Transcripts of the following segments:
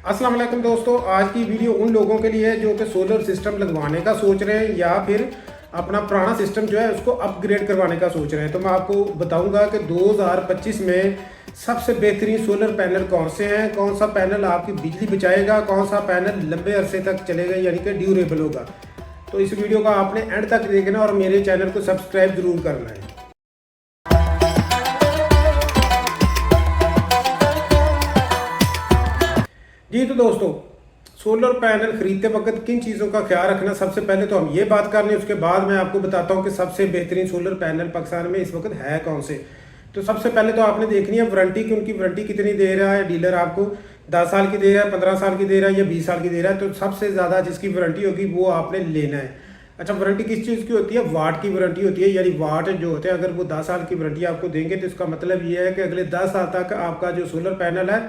अस्सलाम वालेकुम दोस्तों, आज की वीडियो उन लोगों के लिए है जो कि सोलर सिस्टम लगवाने का सोच रहे हैं या फिर अपना पुराना सिस्टम जो है उसको अपग्रेड करवाने का सोच रहे हैं। तो मैं आपको बताऊंगा कि 2025 में सबसे बेहतरीन सोलर पैनल कौन से हैं, कौन सा पैनल आपकी बिजली बचाएगा, कौन सा पैनल लंबे अरसे तक चलेगा यानी कि ड्यूरेबल होगा। तो इस वीडियो का आपने एंड तक देखना और मेरे चैनल को सब्सक्राइब जरूर करना है। जी तो दोस्तों, सोलर पैनल खरीदते वक्त किन चीज़ों का ख्याल रखना, सबसे पहले तो हम ये बात कर लें, उसके बाद मैं आपको बताता हूँ कि सबसे बेहतरीन सोलर पैनल पाकिस्तान में इस वक्त है कौन से। तो सबसे पहले तो आपने देखनी है वारंटी कि उनकी वारंटी कितनी दे रहा है डीलर आपको, 10 साल की दे रहा है, 15 साल की दे रहा है या 20 साल की दे रहा है। तो सबसे ज़्यादा जिसकी वारंटी होगी वो आपने लेना है। अच्छा, वारंटी किस चीज़ की होती है? वाट की वारंटी होती है, यानी वाट जो होते हैं अगर वो 10 साल की वारंटी आपको देंगे तो इसका मतलब ये है कि अगले 10 साल तक आपका जो सोलर पैनल है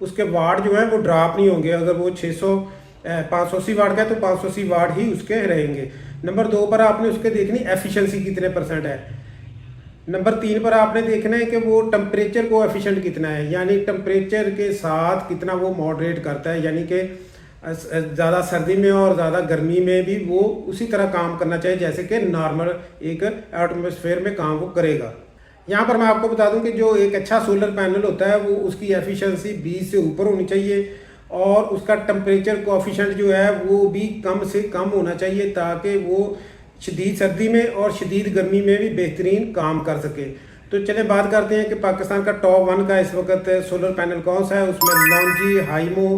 उसके वाट जो है वो ड्रॉप नहीं होंगे। अगर वो 580 वाट का है तो 580 वाट ही उसके रहेंगे। नंबर 2 पर आपने उसके देखनी एफिशिएंसी कितने % है। नंबर 3 पर आपने देखना है कि वो टेम्परेचर को एफिशिएंट कितना है, यानी टेम्परेचर के साथ कितना वो मॉडरेट करता है, यानी कि ज़्यादा सर्दी में और ज़्यादा गर्मी में भी वो उसी तरह काम करना चाहिए जैसे कि नॉर्मल एक एटमॉस्फेयर में काम वो करेगा। यहाँ पर मैं आपको बता दूं कि जो एक अच्छा सोलर पैनल होता है वो उसकी एफिशिएंसी 20 से ऊपर होनी चाहिए और उसका टेम्परेचर कोएफिशिएंट जो है वो भी कम से कम होना चाहिए ताकि वो शदीद सर्दी में और शदीद गर्मी में भी बेहतरीन काम कर सके। तो चलिए बात करते हैं कि पाकिस्तान का टॉप 1 का इस वक्त सोलर पैनल कौन सा है। उसमें लॉन्जी, हाइमो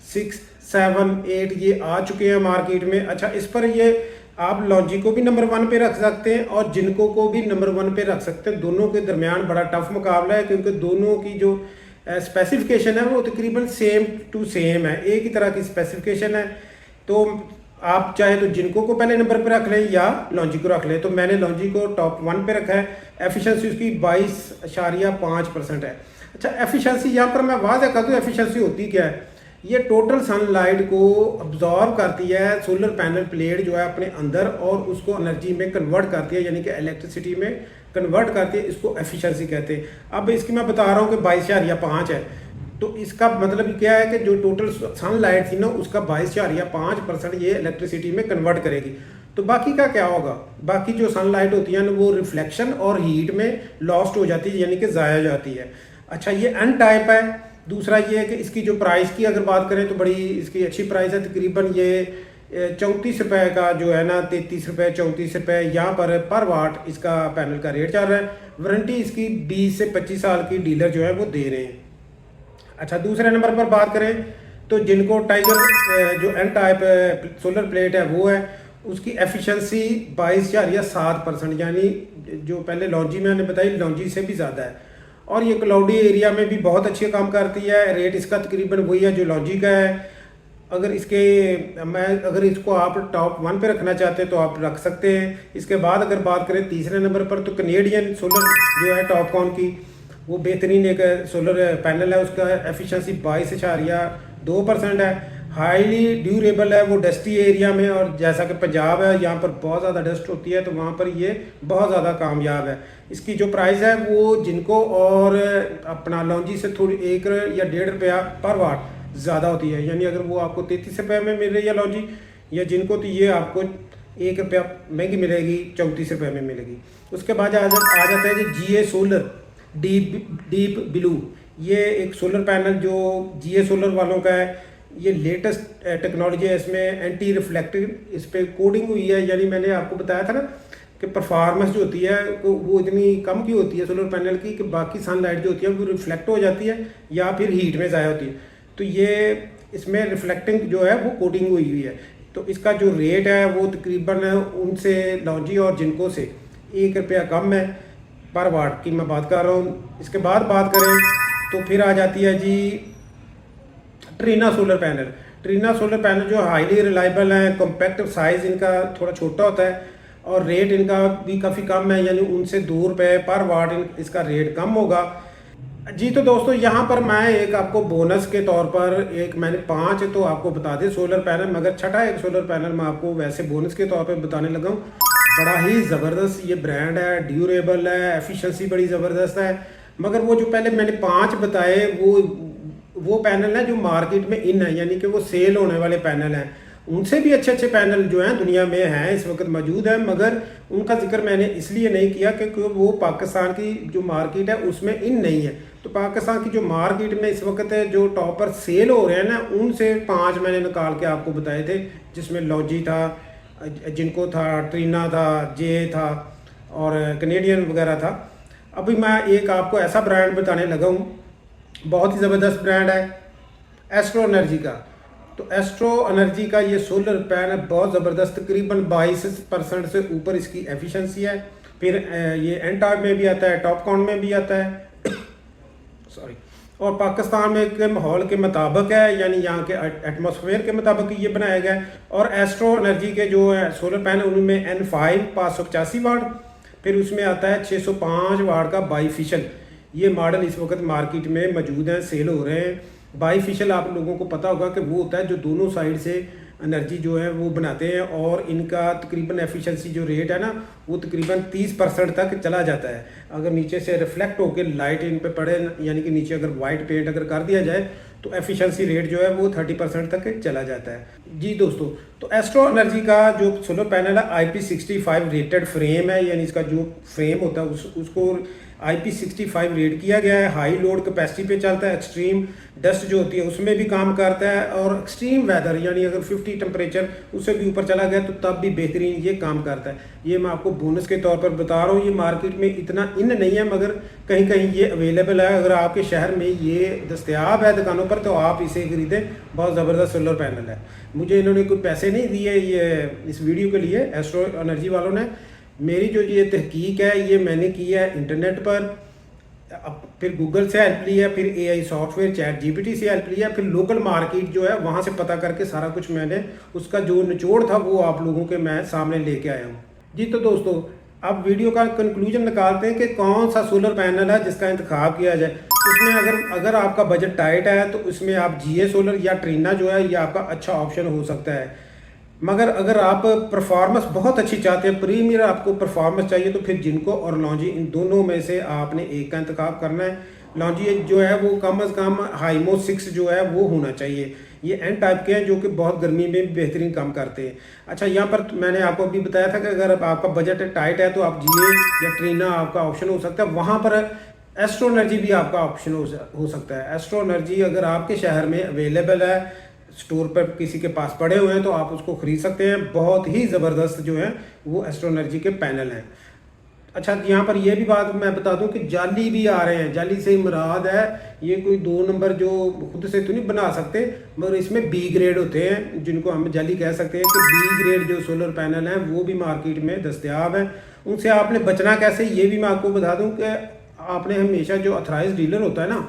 6, 7, 8 ये आ चुके हैं मार्केट में। अच्छा, इस पर ये आप लॉन्जी को भी नंबर 1 पे रख सकते हैं और जिनको को भी नंबर 1 पे रख सकते हैं। दोनों के दरमियान बड़ा टफ मुकाबला है क्योंकि दोनों की जो स्पेसिफिकेशन है वो तकरीबन सेम टू सेम है, एक ही तरह की स्पेसिफिकेशन है। तो आप चाहे तो जिनको को पहले नंबर पे रख लें या लॉन्जी को रख लें। तो मैंने लॉन्जी को टॉप 1 पे रखा है। एफिशिएंसी उसकी 22.5% है। अच्छा, एफिशिएंसी यहाँ पर मैं वाज़ह कर दूँ एफिशिएंसी होती क्या है। ये टोटल सनलाइट को अब्जॉर्व करती है सोलर पैनल प्लेट जो है अपने अंदर और उसको एनर्जी में कन्वर्ट करती है, यानी कि इलेक्ट्रिसिटी में कन्वर्ट करती है। इसको एफिशिएंसी कहते हैं। अब इसकी मैं बता रहा हूँ कि 22.5 है। तो इसका मतलब क्या है कि जो टोटल सनलाइट थी ना उसका 22.5% ये इलेक्ट्रिसिटी में कन्वर्ट करेगी। तो बाकी का क्या होगा? बाकी जो सनलाइट होती है ना वो रिफ्लेक्शन और हीट में लॉस्ट हो जाती है, यानी कि ज़ाया जाती है। अच्छा, ये एन टाइप है। दूसरा ये है कि इसकी जो प्राइस की अगर बात करें तो बड़ी इसकी अच्छी प्राइस है। तकरीबन ये 34 रुपये का जो है ना, 33 रुपये 34 रुपये यहाँ पर वाट इसका पैनल का रेट चल रहा है। वारंटी इसकी 20 से 25 साल की डीलर जो है वो दे रहे हैं। अच्छा, दूसरे नंबर पर बात करें तो जिनको टाइगर जो एन टाइप सोलर प्लेट है वो है, उसकी एफिशिएंसी 22.7%, यानी जो पहले लॉन्जी मैंने बताई लॉन्जी से भी ज़्यादा है। और ये क्लाउडी एरिया में भी बहुत अच्छे काम करती है। रेट इसका तकरीबन वही है जो लॉन्जी का है। अगर इसको आप टॉप 1 पे रखना चाहते हैं तो आप रख सकते हैं। इसके बाद अगर बात करें तीसरे नंबर पर तो कैनेडियन सोलर जो है टॉपकॉन की, वो बेहतरीन एक सोलर पैनल है। उसका एफिशिएंसी 22.2% है। हाईली ड्यूरेबल है। वो डस्टी एरिया में, और जैसा कि पंजाब है यहाँ पर बहुत ज़्यादा डस्ट होती है तो वहाँ पर ये बहुत ज़्यादा कामयाब है। इसकी जो प्राइस है वो जिनको और अपना लॉन्जी से थोड़ी 1 या 1.5 रुपया पर वाट ज़्यादा होती है, यानी अगर वो आपको 33 रुपये में मिल रही है लॉन्जी या जिनको, तो ये आपको 1 रुपया महंगी मिलेगी, 34 रुपये में मिलेगी। उसके बाद आ जाता है GA सोलर डीप ब्लू। ये एक सोलर पैनल जो GA सोलर वालों का है। ये लेटेस्ट टेक्नोलॉजी है, इसमें एंटी रिफ्लेक्टिव इस पर कोडिंग हुई है। यानी मैंने आपको बताया था ना कि परफॉर्मेंस जो होती है वो इतनी कम की होती है सोलर पैनल की कि बाकी सनलाइट जो होती है वो रिफ्लेक्ट हो जाती है या फिर हीट में ज़ाया होती है। तो ये इसमें रिफ्लेक्टिंग जो है वो कोटिंग हुई है। तो इसका जो रेट है वो तकरीबन उनसे लॉन्जी और जिनको से 1 रुपया कम है पर वाट की मैं बात कर रहा हूँ। इसके बाद बात करें तो फिर आ जाती है जी Trina solar panel. Trina solar panel जो हाईली रिलायबल है, कॉम्पैक्ट साइज़ इनका थोड़ा छोटा होता है और रेट इनका भी काफ़ी कम है, यानी उनसे 2 रुपये पर वाट इसका रेट कम होगा। जी तो दोस्तों, यहाँ पर मैं एक आपको बोनस के तौर पर मैंने 5 तो आपको बता दें सोलर पैनल, मगर छठा एक सोलर पैनल मैं आपको वैसे बोनस के तौर पर बताने लगा हूँ। बड़ा ही ज़बरदस्त ये ब्रांड है, ड्यूरेबल है, एफिशिएंसी बड़ी ज़बरदस्त है। मगर वो जो पहले मैंने 5 बताए वो पैनल हैं जो मार्केट में इन है, यानी कि वो सेल होने वाले पैनल हैं। उनसे भी अच्छे अच्छे पैनल जो हैं दुनिया में हैं, इस वक्त मौजूद हैं, मगर उनका जिक्र मैंने इसलिए नहीं किया क्योंकि वो पाकिस्तान की जो मार्केट है उसमें इन नहीं है। तो पाकिस्तान की जो मार्केट में इस वक्त जो टॉपर सेल हो रहे हैं ना, उनसे 5 मैंने निकाल के आपको बताए थे, जिसमें लॉजी था, जिनको था, ट्रीना था, जे था और कैनेडियन वगैरह था। अभी मैं एक आपको ऐसा ब्रांड बताने लगा हूँ, बहुत ही ज़बरदस्त ब्रांड है एस्ट्रो एनर्जी का। तो एस्ट्रो एनर्जी का ये सोलर पैनल बहुत ज़बरदस्त, तकरीबन 22% से ऊपर इसकी एफिशिएंसी है। फिर ये एन-टाइप में भी आता है, टॉपकॉन में भी आता है सॉरी, और पाकिस्तान में के माहौल के मुताबिक है, यानी यहाँ के एटमॉस्फेयर के मुताबिक ये बनाया गया है। और एस्ट्रो एनर्जी के जो है सोलर पैनल, उनमें N5 585 वाट, फिर उसमें आता है 605 वाट का बाईफिशियल। ये मॉडल इस वक्त मार्केट में मौजूद हैं, सेल हो रहे हैं। बाईफिशियल आप लोगों को पता होगा कि वो होता है जो दोनों साइड से एनर्जी जो है वो बनाते हैं, और इनका तकरीबन एफिशिएंसी जो रेट है ना, वो तकरीबन 30% तक चला जाता है। अगर नीचे से रिफ्लेक्ट होकर लाइट इन पे पड़े, यानी कि नीचे अगर वाइट पेंट अगर कर दिया जाए, तो एफिशिएंसी रेट जो है वो 30% तक चला जाता है। जी दोस्तों, तो एस्ट्रो एनर्जी का जो सोलर पैनल है IP65 रेटेड फ्रेम है, यानी इसका जो फ्रेम होता है उसको IP65 रेट किया गया है। हाई लोड कैपेसिटी पे चलता है, एक्सट्रीम डस्ट जो होती है उसमें भी काम करता है, और एक्सट्रीम वेदर यानी अगर 50 टेम्परेचर उससे भी ऊपर चला गया तो तब भी बेहतरीन ये काम करता है। ये मैं आपको बोनस के तौर पर बता रहा हूँ। ये मार्केट में इतना इन नहीं है, मगर कहीं कहीं ये अवेलेबल है। अगर आपके शहर में ये दस्तयाब है दुकानों पर तो आप इसे खरीदें, बहुत ज़बरदस्त सोलर पैनल है। मुझे इन्होंने कोई पैसे नहीं दिए ये इस वीडियो के लिए, एस्ट्रो एनर्जी वालों ने। मेरी जो ये तहकीक है ये मैंने की है इंटरनेट पर, फिर गूगल से हेल्प ली है, फिर AI सॉफ्टवेयर ChatGPT से हेल्प लिया, फिर लोकल मार्केट जो है वहाँ से पता करके सारा कुछ मैंने उसका जो निचोड़ था वो आप लोगों के मैं सामने लेके आया हूँ। जी तो दोस्तों, अब वीडियो का कंक्लूजन निकालते हैं कि कौन सा सोलर पैनल है जिसका इंतखाब किया जाए। उसमें अगर आपका बजट टाइट है तो उसमें आप GA सोलर या ट्रीना जो है ये आपका अच्छा ऑप्शन हो सकता है। मगर अगर आप परफॉर्मेंस बहुत अच्छी चाहते हैं, प्रीमियर आपको परफॉर्मेंस चाहिए, तो फिर जिनको और लॉन्जी, इन दोनों में से आपने एक का इंतखाब करना है। लॉन्जी जो है वो कम अज़ कम हाईमो 6 जो है वो होना चाहिए। ये एन टाइप के हैं जो कि बहुत गर्मी में बेहतरीन काम करते हैं। अच्छा, यहाँ पर मैंने आपको अभी बताया था कि अगर आपका बजट टाइट है तो आप GA या ट्रीना आपका ऑप्शन हो सकता है। वहाँ पर एस्ट्रो एनर्जी भी आपका ऑप्शन हो सकता है। एस्ट्रो एनर्जी अगर आपके शहर में अवेलेबल है, स्टोर पर किसी के पास पड़े हुए हैं, तो आप उसको ख़रीद सकते हैं। बहुत ही ज़बरदस्त जो है वो एस्ट्रो एनर्जी के पैनल हैं। अच्छा, यहाँ पर यह भी बात मैं बता दूं कि जाली भी आ रहे हैं। जाली से मुराद है ये कोई 2 नंबर जो खुद से तो नहीं बना सकते, मगर इसमें B ग्रेड होते हैं, जिनको हम जाली कह सकते हैं। कि B ग्रेड जो सोलर पैनल हैं वो भी मार्केट में दस्तयाब हैं। उनसे आपने बचना कैसे, ये भी मैं आपको बता दूँ कि आपने हमेशा जो ऑथराइज डीलर होता है ना,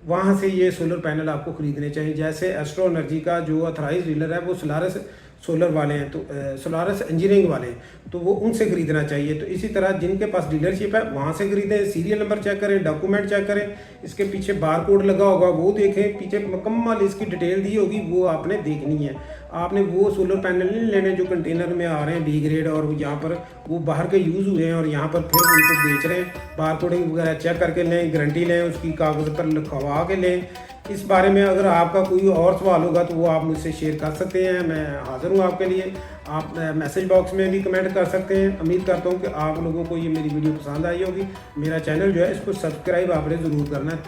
वहाँ से ये सोलर पैनल आपको ख़रीदने चाहिए। जैसे एस्ट्रो एनर्जी का जो ऑथराइज डीलर है वो सोलारस सोलर वाले हैं, तो सोलारस इंजीनियरिंग वाले हैं, तो वो उनसे ख़रीदना चाहिए। तो इसी तरह जिनके पास डीलरशिप है वहाँ से ख़रीदें। सीरियल नंबर चेक करें, डॉक्यूमेंट चेक करें, इसके पीछे बार कोड लगा होगा वो देखें, पीछे मुकम्मल इसकी डिटेल दी होगी वो आपने देखनी है। आपने वो सोलर पैनल नहीं लेने जो कंटेनर में आ रहे हैं B ग्रेड, और यहाँ पर वो बाहर के यूज़ हुए हैं और यहाँ पर फिर उनको बेच रहे हैं। बार कोडिंग वगैरह चेक करके लें, गारंटी लें, उसकी कागज़ पर लिखवा के लें। इस बारे में अगर आपका कोई और सवाल होगा तो वो आप मुझसे शेयर कर सकते हैं, मैं हाज़िर हूँ आपके लिए। आप मैसेज बॉक्स में भी कमेंट कर सकते हैं। उम्मीद करता हूँ कि आप लोगों को ये मेरी वीडियो पसंद आई होगी। मेरा चैनल जो है इसको सब्सक्राइब आपने ज़रूर करना है।